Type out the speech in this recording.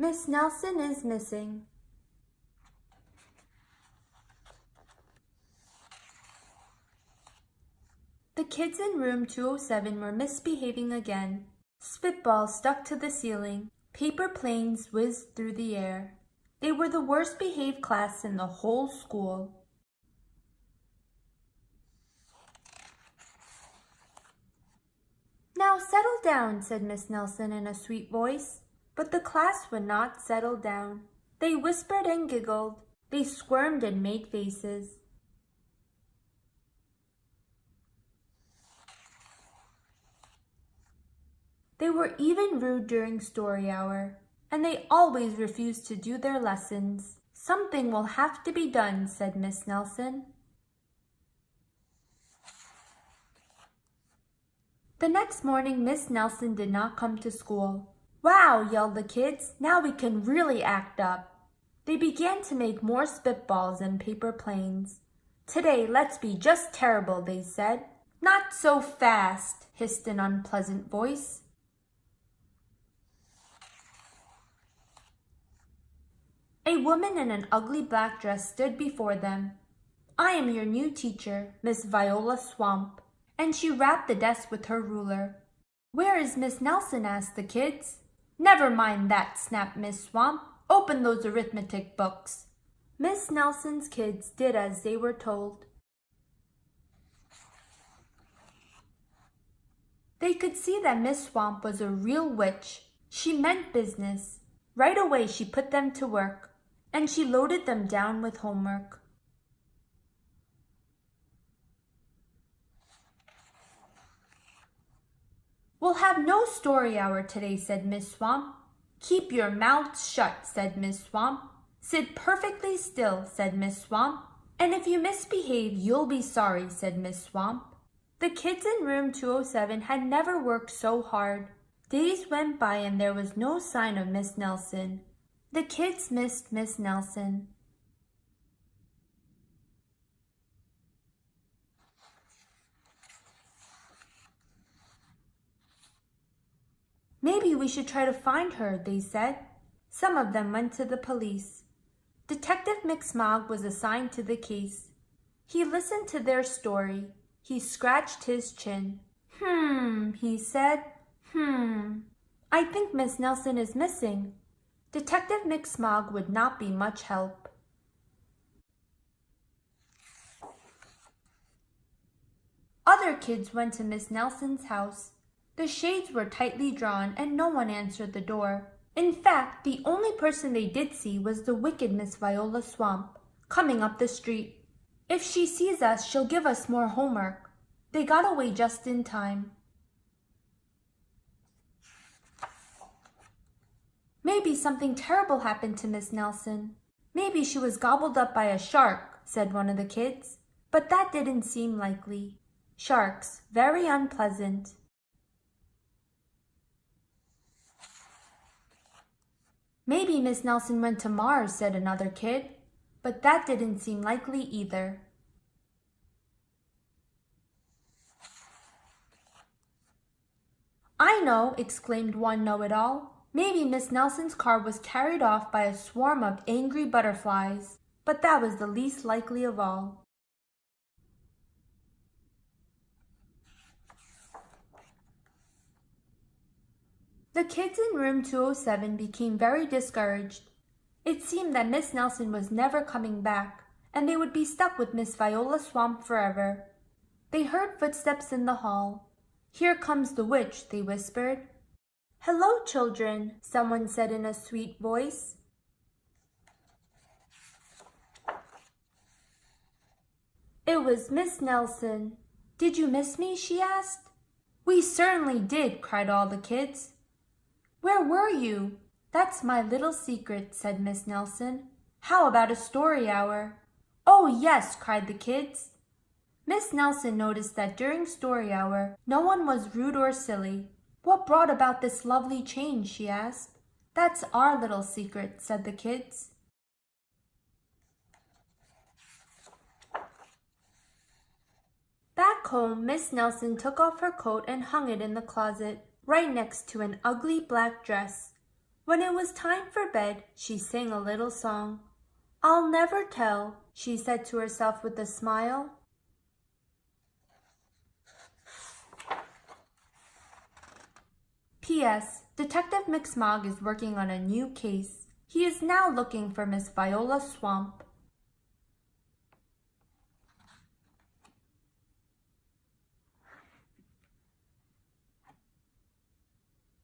Miss Nelson is missing. The kids in room 207 were misbehaving again. Spitballs stuck to the ceiling. Paper planes whizzed through the air. They were the worst behaved class in the whole school. "Now settle down," said Miss Nelson in a sweet voice. But the class would not settle down. They whispered and giggled. They squirmed and made faces. They were even rude during story hour, and they always refused to do their lessons. "Something will have to be done," said Miss Nelson. The next morning, Miss Nelson did not come to school. "Wow," yelled the kids, "now we can really act up." They began to make more spitballs and paper planes. "Today, let's be just terrible," they said. "Not so fast," hissed an unpleasant voice. A woman in an ugly black dress stood before them. "I am your new teacher, Miss Viola Swamp," and she rapped the desk with her ruler. "Where is Miss Nelson?" asked the kids. "Never mind that," snapped Miss Swamp. "Open those arithmetic books." Miss Nelson's kids did as they were told. They could see that Miss Swamp was a real witch. She meant business. Right away she put them to work, and she loaded them down with homework. "We'll have no story hour today," said Miss Swamp. "Keep your mouths shut," said Miss Swamp. "Sit perfectly still," said Miss Swamp. "And if you misbehave, you'll be sorry," said Miss Swamp. The kids in room 207 had never worked so hard. Days went by and there was no sign of Miss Nelson. The kids missed Miss Nelson. "Maybe we should try to find her," they said. Some of them went to the police. Detective McSmog was assigned to the case. He listened to their story. He scratched his chin. He said. I think Miss Nelson is missing." Detective McSmog would not be much help. Other kids went to Miss Nelson's house. The shades were tightly drawn and no one answered the door. In fact, the only person they did see was the wicked Miss Viola Swamp, coming up the street. "If she sees us, she'll give us more homework." They got away just in time. "Maybe something terrible happened to Miss Nelson. Maybe she was gobbled up by a shark," said one of the kids. But that didn't seem likely. Sharks, very unpleasant. "Maybe Miss Nelson went to Mars," said another kid. But that didn't seem likely either. "I know," exclaimed one know-it-all. "Maybe Miss Nelson's car was carried off by a swarm of angry butterflies." But that was the least likely of all. The kids in room 207 became very discouraged. It seemed that Miss Nelson was never coming back, and they would be stuck with Miss Viola Swamp forever. They heard footsteps in the hall. "Here comes the witch," they whispered. "Hello, children," someone said in a sweet voice. It was Miss Nelson. "Did you miss me?" she asked. "We certainly did," cried all the kids. "Where were you?" "That's my little secret," said Miss Nelson. "How about a story hour?" "Oh, yes," cried the kids. Miss Nelson noticed that during story hour, no one was rude or silly. "What brought about this lovely change?" she asked. "That's our little secret," said the kids. Back home, Miss Nelson took off her coat and hung it in the closet, right next to an ugly black dress. When it was time for bed, she sang a little song. "I'll never tell," she said to herself with a smile. P.S. Detective McSmog is working on a new case. He is now looking for Miss Viola Swamp.